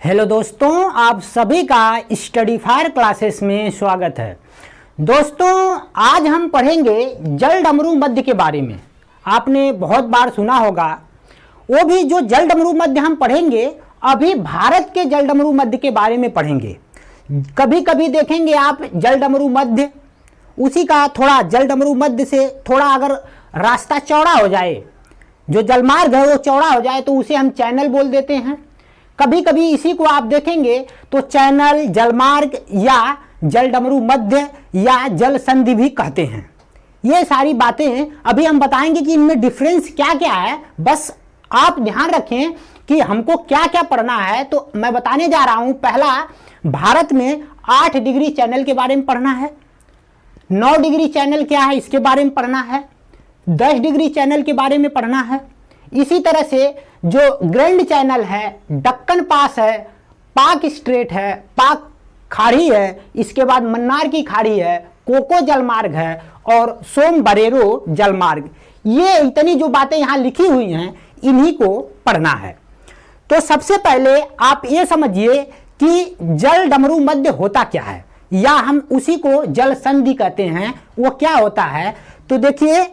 Hello दोस्तों, आप सभी का स्टडी फायर क्लासेस में स्वागत है। दोस्तों, आज हम पढ़ेंगे जलडमरू मध्य के बारे में। आपने बहुत बार सुना होगा, वो भी जो जलडमरू मध्य हम पढ़ेंगे अभी भारत के जलडमरू मध्य के बारे में पढ़ेंगे। कभी कभी देखेंगे आप जलडमरू मध्य, उसी का थोड़ा जलडमरू मध्य से थोड़ा अगर रास्ता चौड़ा हो जाए, जो जलमार्ग है वो चौड़ा हो जाए तो उसे हम चैनल बोल देते हैं। कभी कभी इसी को आप देखेंगे तो चैनल, जलमार्ग या जलडमरू मध्य या जल संधि भी कहते हैं। ये सारी बातें अभी हम बताएंगे कि इनमें डिफरेंस क्या क्या है। बस आप ध्यान रखें कि हमको क्या क्या पढ़ना है। तो मैं बताने जा रहा हूं, पहला भारत में 8 डिग्री चैनल के बारे में पढ़ना है, 9 डिग्री चैनल क्या है इसके बारे में पढ़ना है, 10 डिग्री चैनल के बारे में पढ़ना है। इसी तरह से जो ग्रैंड चैनल है, दक्कन पास है, पाक स्ट्रेट है, पाक खाड़ी है, इसके बाद मन्नार की खाड़ी है, कोको जलमार्ग है और सोमबरेरो जलमार्ग। ये इतनी जो बातें यहाँ लिखी हुई हैं इन्हीं को पढ़ना है। तो सबसे पहले आप ये समझिए कि जलडमरू मध्य होता क्या है, या हम उसी को जल संधि कहते हैं। वो क्या होता है तो देखिए,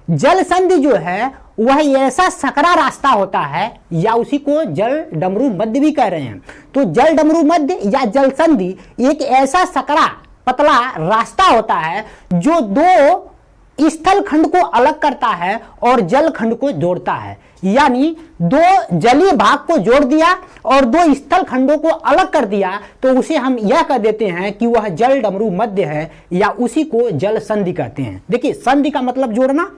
जल संधि जो है वह ऐसा सकरा रास्ता होता है, या उसी को जल डमरू मध्य भी कह रहे हैं। तो जल डमरू मध्य या जल संधि एक ऐसा सकरा पतला रास्ता होता है जो दो स्थल खंड को अलग करता है और जल खंड को जोड़ता है। यानी दो जलीय भाग को जोड़ दिया और दो स्थल खंडों को अलग कर दिया, तो उसे हम यह कह देते हैं कि वह जल डमरू मध्य है, या उसी को जल संधि कहते हैं। देखिए, संधि का मतलब जोड़ना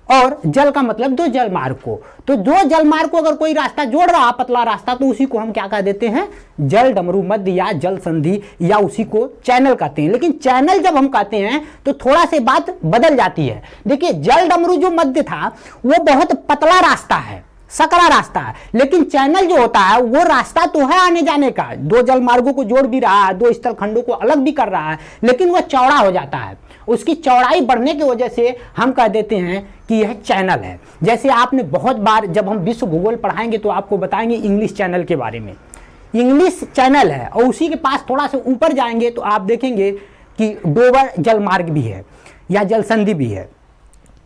और जल का मतलब दो जलमार्ग को। तो दो जलमार्ग को अगर कोई रास्ता जोड़ रहा, पतला रास्ता, तो उसी को हम क्या कह देते हैं, जल डमरू मध्य या जल संधि, या उसी को चैनल कहते हैं। लेकिन चैनल जब हम कहते हैं तो थोड़ा से बात बदल जाती है। देखिए, जल डमरू जो मध्य था वो बहुत पतला रास्ता है, सकरा रास्ता है, लेकिन चैनल जो होता है वो रास्ता तो है आने जाने का, दो जल मार्गों को जोड़ भी रहा है, दो स्थल खंडों को अलग भी कर रहा है, लेकिन वह चौड़ा हो जाता है। उसकी चौड़ाई बढ़ने की वजह से हम कह देते हैं कि यह चैनल है। जैसे आपने बहुत बार, जब हम विश्व भूगोल पढ़ाएंगे तो आपको बताएंगे इंग्लिश चैनल के बारे में। इंग्लिश चैनल है और उसी के पास थोड़ा सा ऊपर जाएंगे तो आप देखेंगे कि डोबर जलमार्ग भी है या जल संधि भी है।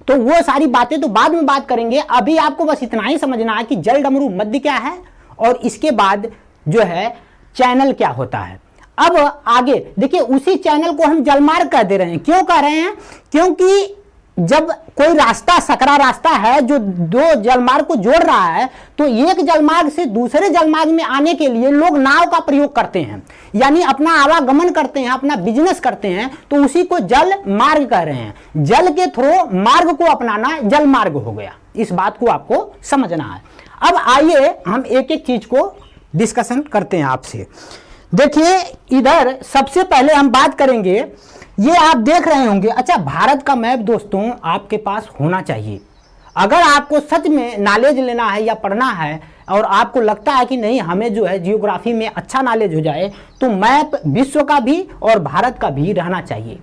तो वो सारी बातें तो बाद में बात करेंगे। अभी आपको बस इतना ही समझना है कि जल डमरू मध्य क्या है और इसके बाद जो है चैनल क्या होता है। अब आगे देखिए, उसी चैनल को हम जलमार्ग कह दे रहे हैं। क्यों कह रहे हैं? क्योंकि जब कोई रास्ता, सकरा रास्ता है जो दो जलमार्ग को जोड़ रहा है, तो एक जलमार्ग से दूसरे जलमार्ग में आने के लिए लोग नाव का प्रयोग करते हैं, यानी अपना आवागमन करते हैं, अपना बिजनेस करते हैं, तो उसी को जल मार्ग कह रहे हैं। जल के थ्रू मार्ग को अपनाना जल मार्ग हो गया। इस बात को आपको समझना है। अब आइए हम एक एक चीज को डिस्कशन करते हैं आपसे। देखिए, इधर सबसे पहले हम बात करेंगे, ये आप देख रहे होंगे। अच्छा, भारत का मैप दोस्तों आपके पास होना चाहिए। अगर आपको सच में नॉलेज लेना है या पढ़ना है और आपको लगता है कि नहीं हमें जो है जियोग्राफी में अच्छा नॉलेज हो जाए, तो मैप विश्व का भी और भारत का भी रहना चाहिए।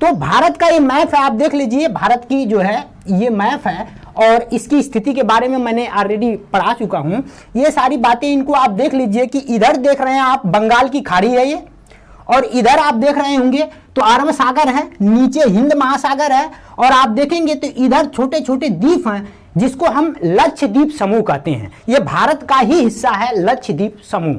तो भारत का ये मैप है, आप देख लीजिए। भारत की जो है ये मैप है और इसकी स्थिति के बारे में मैंने ऑलरेडी पढ़ा चुका हूं। ये सारी बातें इनको आप देख लीजिए कि इधर देख रहे हैं आप, बंगाल की खाड़ी है ये, और इधर आप देख रहे होंगे तो अरब सागर है, नीचे हिंद महासागर है, और आप देखेंगे तो इधर छोटे छोटे द्वीप हैं जिसको हम लक्षद्वीप समूह कहते हैं। ये भारत का ही हिस्सा है लक्षद्वीप समूह,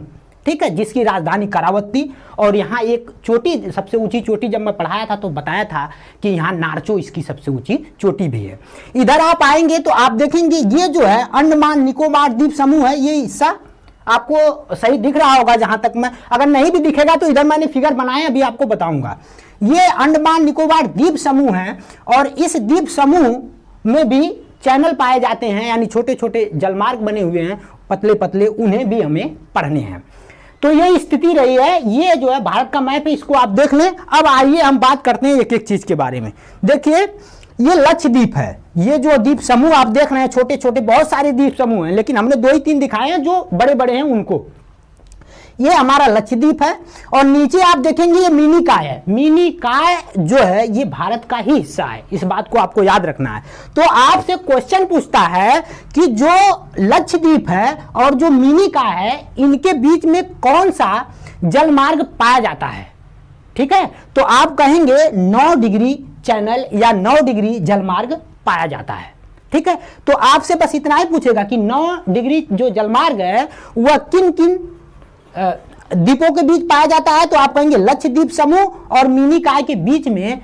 ठीक है, जिसकी राजधानी करावती। और यहाँ एक चोटी, सबसे ऊंची चोटी, जब मैं पढ़ाया था तो बताया था कि यहाँ नारचो इसकी सबसे ऊंची चोटी भी है। इधर आप आएंगे तो आप देखेंगे ये जो है अंडमान निकोबार द्वीप समूह है। ये हिस्सा आपको सही दिख रहा होगा जहां तक मैं, अगर नहीं भी दिखेगा तो इधर मैंने फिगर बनाए, अभी आपको बताऊंगा। ये अंडमान निकोबार द्वीप समूह है और इस द्वीप समूह में भी चैनल पाए जाते हैं, यानी छोटे छोटे जलमार्ग बने हुए हैं, पतले पतले, उन्हें भी हमें पढ़ने हैं। तो ये स्थिति रही है। ये जो है भारत का मैप है, इसको आप देख लें। अब आइए हम बात करते हैं एक एक चीज के बारे में। देखिए, ये लक्षद्वीप है। ये जो द्वीप समूह आप देख रहे हैं, छोटे छोटे बहुत सारे द्वीप समूह हैं, लेकिन हमने 2 ही 3 दिखाए हैं जो बड़े बड़े हैं उनको। ये हमारा लक्षद्वीप है। और नीचे आप देखेंगे ये मिनिकॉय है। मिनिकॉय जो है ये भारत का ही हिस्सा है, इस बात को आपको याद रखना है। तो आपसे क्वेश्चन पूछता है कि जो लक्षद्वीप है और जो मिनिकॉय है इनके बीच में कौन सा जलमार्ग पाया जाता है, ठीक है। तो आप कहेंगे 9 डिग्री चैनल या 9 डिग्री जलमार्ग पाया जाता है, ठीक है। तो आपसे बस इतना ही पूछेगा कि 9 डिग्री जो जलमार्ग है वह किन किन द्वीपों के बीच पाया जाता है। तो आप कहेंगे लक्षद्वीप समूह और मिनिकॉय के बीच में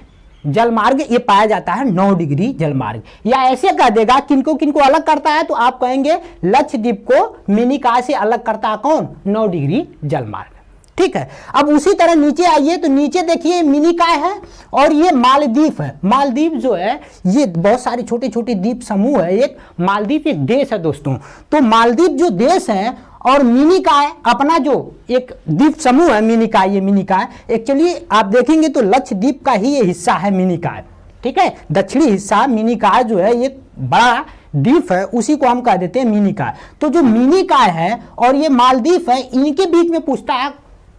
जलमार्ग ये पाया जाता है 9 डिग्री जलमार्ग। या ऐसे कह देगा किनको किनको अलग करता है, तो आप कहेंगे लक्षद्वीप को मिनिकॉय से अलग करता है कौन, 9 डिग्री जलमार्ग, ठीक है। अब उसी तरह नीचे आइए तो नीचे देखिए मिनिकॉय है और ये मालदीव है। मालदीव जो है ये बहुत सारे छोटे छोटे द्वीप समूह है। एक मालदीव एक देश है दोस्तों। तो मालदीव जो देश है और मिनिकॉय अपना जो एक द्वीप समूह है मिनिकॉय, ये मिनिकॉय एक्चुअली आप देखेंगे तो लक्षद्वीप का ही ये हिस्सा है मिनिकॉय, ठीक है। दक्षिणी हिस्सा मिनिकॉय जो है ये बड़ा द्वीप है, उसी को हम कह देते हैं मिनिकॉय। तो जो मिनिकॉय है और ये मालदीव है इनके बीच में पूछता है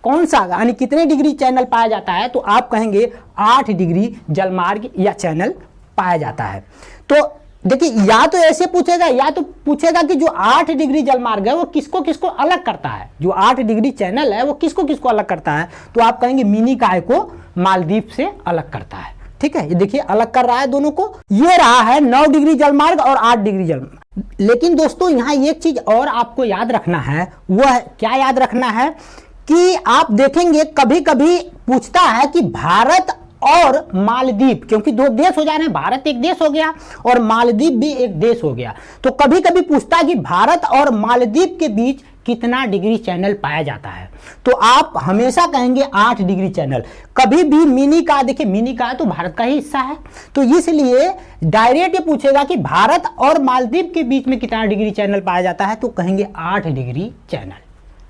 कौन सा यानी कितने डिग्री चैनल पाया जाता है, तो आप कहेंगे 8 डिग्री जलमार्ग या चैनल पाया जाता है। तो देखिए या तो ऐसे पूछेगा या तो पूछेगा कि जो 8 डिग्री जलमार्ग है वो किसको किसको अलग करता है, जो 8 डिग्री चैनल है वो किसको किसको अलग करता है। तो आप कहेंगे मिनिकॉय को मालदीव से अलग करता है, ठीक है। ये देखिए अलग कर रहा है दोनों को। ये रहा है 9 डिग्री जलमार्ग और 8 डिग्री जलमार्ग। लेकिन दोस्तों यहाँ एक चीज और आपको याद रखना है, वह क्या याद रखना है कि आप देखेंगे कभी कभी पूछता है कि भारत और मालदीव, क्योंकि 2 देश हो जा रहे हैं, भारत एक देश हो गया और मालदीव भी एक देश हो गया। तो कभी कभी पूछता है कि भारत और मालदीव के बीच कितना डिग्री चैनल पाया जाता है। तो आप हमेशा कहेंगे 8 डिग्री चैनल। कभी भी मिनिकॉय, देखिए मिनिकॉय तो भारत का ही हिस्सा है, तो इसलिए डायरेक्ट ये पूछेगा कि भारत और मालदीव के बीच में कितना डिग्री चैनल पाया जाता है, तो कहेंगे 8 डिग्री चैनल,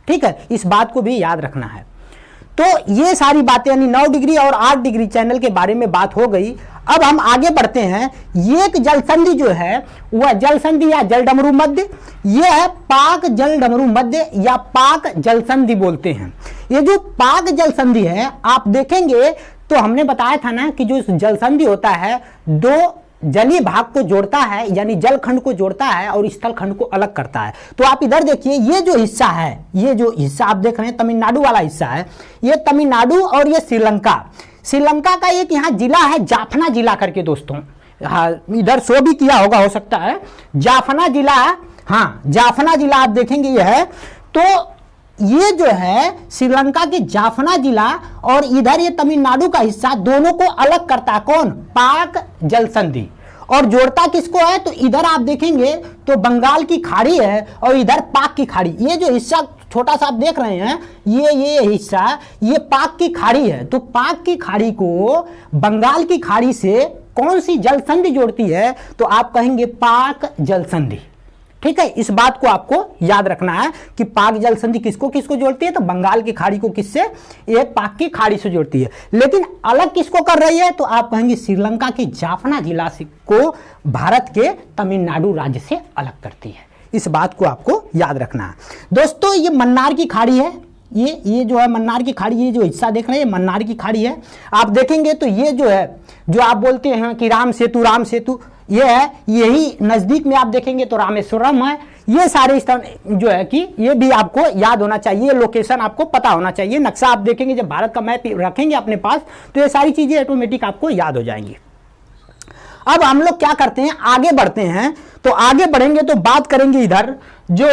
ठीक है। इस बात को भी याद रखना है। तो ये सारी बातें यानी 9 डिग्री और 8 डिग्री चैनल के बारे में बात हो गई। अब हम आगे बढ़ते हैं। एक जलसंधि जो है वह जलसंधि या जलडमरू मध्य, यह है पाक जलडमरू मध्य या पाक जलसंधि बोलते हैं। ये जो पाक जलसंधि है आप देखेंगे तो हमने बताया था ना कि जो जलसंधि होता है 2 जलीय भाग को जोड़ता है यानी जल खंड को जोड़ता है और स्थल खंड को अलग करता है। तो आप इधर देखिए ये जो हिस्सा है, ये जो हिस्सा आप देख रहे हैं तमिलनाडु वाला हिस्सा है, ये तमिलनाडु और ये श्रीलंका। श्रीलंका का एक यहाँ जिला है जाफना जिला करके दोस्तों, हाँ इधर शो भी किया होगा हो सकता है, जाफना जिला, हाँ जाफना जिला आप देखेंगे ये है। तो ये जो है श्रीलंका के जाफना जिला और इधर ये तमिलनाडु का हिस्सा, दोनों को अलग करता है कौन, पाक जलसंधि। और जोड़ता किसको है, तो इधर आप देखेंगे तो बंगाल की खाड़ी है और इधर पाक की खाड़ी। ये जो हिस्सा छोटा सा आप देख रहे हैं ये हिस्सा ये पाक की खाड़ी है। तो पाक की खाड़ी को बंगाल की खाड़ी से कौन सी जलसंधि जोड़ती है, तो आप कहेंगे पाक जलसंधि, ठीक है। इस बात को आपको याद रखना है कि पाक जलसंधि किसको किसको जोड़ती है, तो बंगाल की खाड़ी को किससे, ये पाक की खाड़ी से जोड़ती है। लेकिन अलग किसको कर रही है, तो आप कहेंगे श्रीलंका के जाफना जिला को भारत के तमिलनाडु राज्य से अलग करती है। इस बात को आपको याद रखना है दोस्तों। ये मन्नार की खाड़ी है, ये जो है मन्नार की खाड़ी, ये जो हिस्सा देख रहे हैं मन्नार की खाड़ी है। आप देखेंगे तो ये जो है जो आप बोलते हैं कि राम सेतु ये है, यही नजदीक में आप देखेंगे तो रामेश्वरम है। ये सारे स्थान जो है कि ये भी आपको याद होना चाहिए, लोकेशन आपको पता होना चाहिए। नक्शा आप देखेंगे जब भारत का मैप रखेंगे अपने पास तो ये सारी चीजें ऑटोमेटिक आपको याद हो जाएंगी। अब हम लोग क्या करते हैं, आगे बढ़ते हैं। तो आगे बढ़ेंगे तो बात करेंगे इधर जो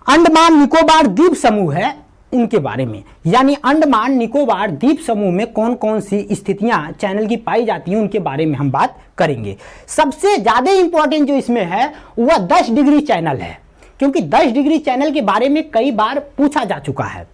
अंडमान निकोबार द्वीप समूह है इनके बारे में, यानी अंडमान निकोबार द्वीप समूह में कौन कौन सी स्थितियां चैनल की पाई जाती हैं उनके बारे में हम बात करेंगे। सबसे ज्यादा इंपॉर्टेंट जो इसमें है वह 10 डिग्री चैनल है, क्योंकि 10 डिग्री चैनल के बारे में कई बार पूछा जा चुका है।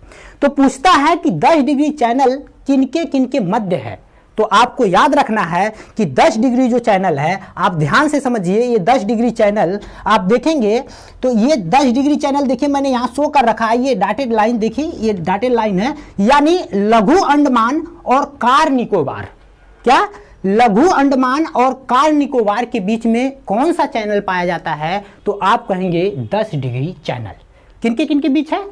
तो पूछता है कि 10 डिग्री चैनल किनके किनके मध्य है। तो आपको याद रखना है कि 10 डिग्री जो चैनल है, आप ध्यान से समझिए, ये 10 डिग्री चैनल आप देखेंगे तो ये 10 डिग्री चैनल देखिए मैंने यहाँ शो कर रखा है, ये डॉटेड लाइन देखिए, ये डॉटेड लाइन है, यानी लघु अंडमान और कार निकोबार। क्या, लघु अंडमान और कार निकोबार के बीच में कौन सा चैनल पाया जाता है, तो आप कहेंगे 10 डिग्री चैनल। किनके किनके बीच है,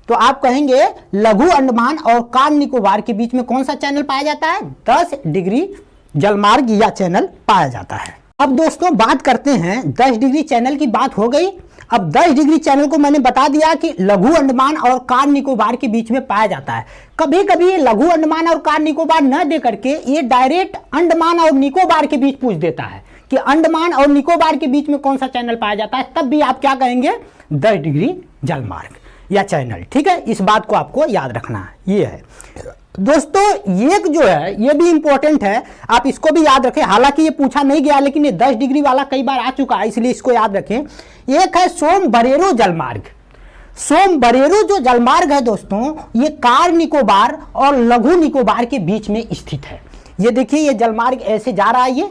तो आप कहेंगे लघु अंडमान और कार निकोबार के बीच में कौन सा चैनल पाया जाता है? 10 डिग्री जलमार्ग या चैनल पाया जाता है। अब दोस्तों बात करते हैं 10 डिग्री चैनल की बात हो गई। अब 10 डिग्री चैनल को मैंने बता दिया कि लघु अंडमान और कार निकोबार के बीच में पाया जाता है। कभी कभी ये लघु अंडमान और कार निकोबार न दे करके ये डायरेक्ट अंडमान और निकोबार के बीच पूछ देता है कि अंडमान और निकोबार के बीच में कौन सा चैनल पाया जाता है, तब भी आप क्या कहेंगे? 10 डिग्री जलमार्ग या चैनल। ठीक है, इस बात को आपको याद रखना है। ये है दोस्तों, एक जो है ये भी इंपॉर्टेंट है, आप इसको भी याद रखें। हालांकि ये पूछा नहीं गया, लेकिन ये 10 डिग्री वाला कई बार आ चुका है, इसलिए इसको याद रखें। एक है सोमबरेरो जलमार्ग। सोमबरेरो जो जलमार्ग है दोस्तों, ये कार निकोबार और लघु निकोबार के बीच में स्थित है। ये देखिए, ये जलमार्ग ऐसे जा रहा है ये,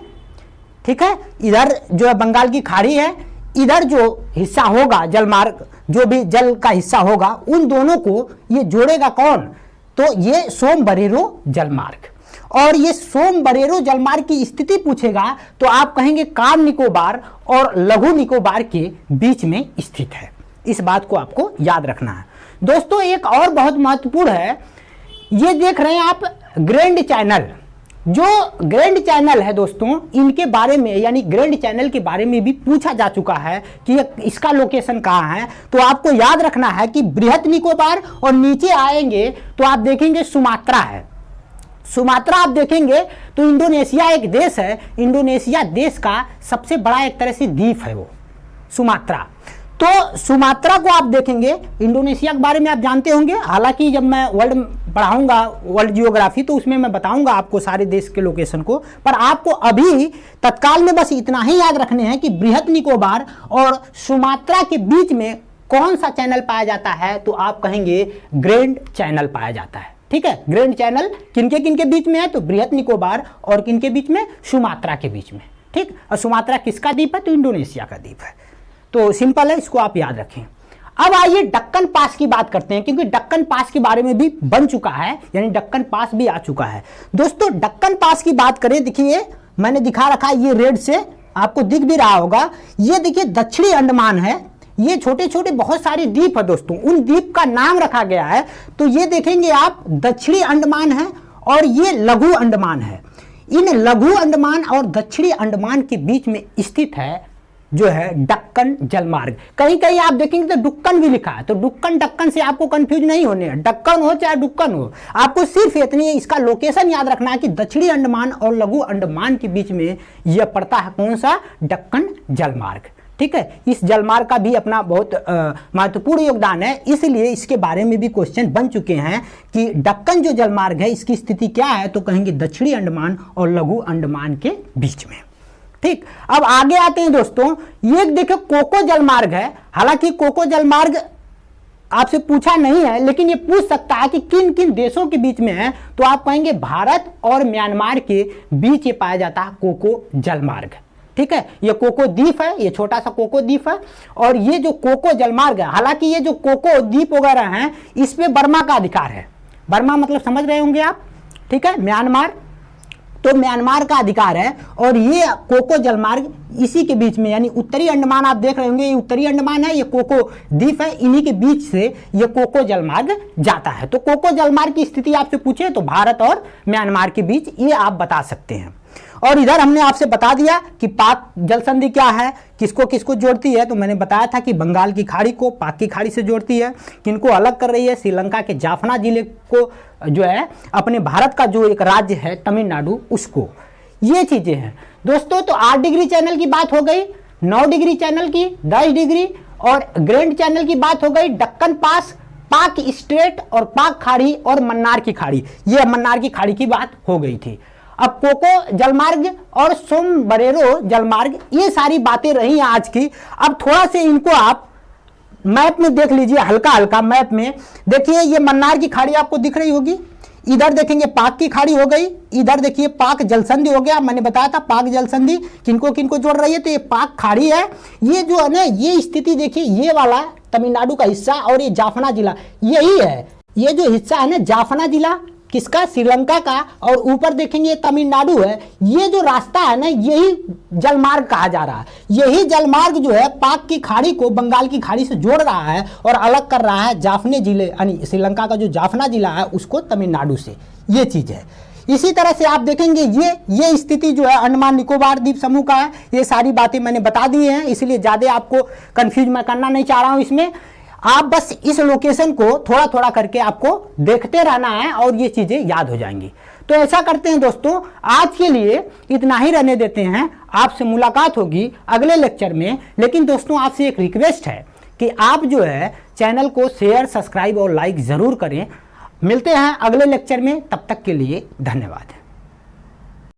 ठीक है। इधर जो है बंगाल की खाड़ी है, इधर जो हिस्सा होगा जलमार्ग, जो भी जल का हिस्सा होगा, उन दोनों को ये जोड़ेगा कौन? तो ये सोमबरेरो जलमार्ग। और ये सोमबरेरो जलमार्ग की स्थिति पूछेगा तो आप कहेंगे कार निकोबार और लघु निकोबार के बीच में स्थित है। इस बात को आपको याद रखना है। दोस्तों एक और बहुत महत्वपूर्ण है, ये देख रहे हैं आप ग्रैंड चैनल। जो ग्रैंड चैनल है दोस्तों, इनके बारे में यानी ग्रैंड चैनल के बारे में भी पूछा जा चुका है कि इसका लोकेशन कहाँ है। तो आपको याद रखना है कि बृहत निकोबार और नीचे आएंगे तो आप देखेंगे सुमात्रा है। सुमात्रा आप देखेंगे तो इंडोनेशिया एक देश है, इंडोनेशिया देश का सबसे बड़ा एक तरह से द्वीप है वो सुमात्रा। तो सुमात्रा को आप देखेंगे, इंडोनेशिया के बारे में आप जानते होंगे, हालांकि जब मैं वर्ल्ड पढ़ाऊंगा वर्ल्ड जियोग्राफी तो उसमें मैं बताऊंगा आपको सारे देश के लोकेशन को, पर आपको अभी तत्काल में बस इतना ही याद रखने हैं कि बृहत निकोबार और सुमात्रा के बीच में कौन सा चैनल पाया जाता है? तो आप कहेंगे ग्रैंड चैनल पाया जाता है। ठीक है, ग्रैंड चैनल किनके बीच में है? तो बृहत निकोबार और किनके बीच में? सुमात्रा के बीच में। ठीक, और सुमात्रा किसका द्वीप है? तो इंडोनेशिया का द्वीप है। तो सिंपल है, इसको आप याद रखें। अब आइए डक्कन पास की बात करते हैं, क्योंकि डक्कन पास के बारे में भी बन चुका है, यानी डक्कन पास भी आ चुका है। दोस्तों डक्कन पास की बात करें, देखिए मैंने दिखा रखा है, ये रेड से आपको दिख भी रहा होगा। ये देखिए दक्षिणी अंडमान है, ये छोटे छोटे बहुत सारे द्वीप है दोस्तों, उन द्वीप का नाम रखा गया है। तो ये देखेंगे आप दक्षिणी अंडमान है और ये लघु अंडमान है। इन लघु अंडमान और दक्षिणी अंडमान के बीच में स्थित है जो है डक्कन जलमार्ग। कहीं कहीं आप देखेंगे तो डुक्कन भी लिखा है, तो डुक्कन डक्कन से आपको कंफ्यूज नहीं होने है, डक्कन हो चाहे डुक्कन हो, आपको सिर्फ इतनी इसका लोकेशन याद रखना है कि दक्षिणी अंडमान और लघु अंडमान के बीच में यह पड़ता है कौन सा? डक्कन जलमार्ग। ठीक है, इस जलमार्ग का भी अपना बहुत महत्वपूर्ण योगदान है, इसलिए इसके बारे में भी क्वेश्चन बन चुके हैं कि डक्कन जो जलमार्ग है इसकी स्थिति क्या है? तो कहेंगे दक्षिणी अंडमान और लघु अंडमान के बीच में। ठीक, अब आगे आते हैं दोस्तों, ये देखो कोको जलमार्ग है। हालांकि कोको जलमार्ग आपसे पूछा नहीं है, लेकिन ये पूछ सकता है कि किन किन देशों के बीच में है। तो आप कहेंगे भारत और म्यांमार के बीच ये पाया जाता है कोको जलमार्ग। ठीक है, ये कोको द्वीप है, ये छोटा सा कोको द्वीप है। और ये जो कोको जलमार्ग है, हालांकि ये जो कोको द्वीप वगैरह हैं इस पे बर्मा का अधिकार है। बर्मा मतलब समझ रहे होंगे आप, ठीक है, म्यांमार, तो म्यांमार का अधिकार है। और ये कोको जलमार्ग इसी के बीच में, यानी उत्तरी अंडमान आप देख रहे होंगे, ये उत्तरी अंडमान है, ये कोको द्वीप है, इन्हीं के बीच से ये कोको जलमार्ग जाता है। तो कोको जलमार्ग की स्थिति आपसे पूछे तो भारत और म्यांमार के बीच ये आप बता सकते हैं। और इधर हमने आपसे बता दिया कि पाक जल संधि क्या है, किसको किसको जोड़ती है। तो मैंने बताया था कि बंगाल की खाड़ी को पाक की खाड़ी से जोड़ती है। किनको अलग कर रही है? श्रीलंका के जाफना जिले को जो है अपने भारत का जो एक राज्य है तमिलनाडु, उसको। ये चीजें हैं दोस्तों। तो 8 डिग्री चैनल की बात हो गई, 9 डिग्री चैनल की, 10 डिग्री और ग्रैंड चैनल की बात हो गई, डक्कन पास, पाक स्ट्रेट और पाक खाड़ी और मन्नार की खाड़ी, ये मन्नार की खाड़ी की बात हो गई थी। अब कोको जलमार्ग और सोमबरेरो जलमार्ग, ये सारी बातें रही हैं आज की। अब थोड़ा से इनको आप मैप में देख लीजिए, हल्का हल्का मैप में देखिए। ये मन्नार की खाड़ी आपको दिख रही होगी, इधर देखेंगे पाक की खाड़ी हो गई, इधर देखिए पाक जलसंधि हो गया। मैंने बताया था पाक जलसंधि किनको किनको जोड़ रही है, तो ये पाक खाड़ी है। ये जो है ना, ये स्थिति देखिए, ये वाला तमिलनाडु का हिस्सा और ये जाफना जिला, यही है। ये जो हिस्सा है ना जाफना जिला, किसका, श्रीलंका का, और ऊपर देखेंगे तमिलनाडु है। ये जो रास्ता है ना, यही जलमार्ग कहा जा रहा है। यही जलमार्ग जो है पाक की खाड़ी को बंगाल की खाड़ी से जोड़ रहा है और अलग कर रहा है जाफने जिले, यानी श्रीलंका का जो जाफना जिला है उसको तमिलनाडु से। ये चीज़ है। इसी तरह से आप देखेंगे ये स्थिति जो है अंडमान निकोबार द्वीप समूह का है। ये सारी बातें मैंने बता दी हैं, इसलिए ज़्यादा आपको कंफ्यूज मैं करना नहीं चाह रहा हूँ इसमें। आप बस इस लोकेशन को थोड़ा थोड़ा करके आपको देखते रहना है और ये चीज़ें याद हो जाएंगी। तो ऐसा करते हैं दोस्तों, आज के लिए इतना ही रहने देते हैं। आपसे मुलाकात होगी अगले लेक्चर में। लेकिन दोस्तों आपसे एक रिक्वेस्ट है कि आप जो है चैनल को शेयर, सब्सक्राइब और लाइक ज़रूर करें। मिलते हैं अगले लेक्चर में, तब तक के लिए धन्यवाद।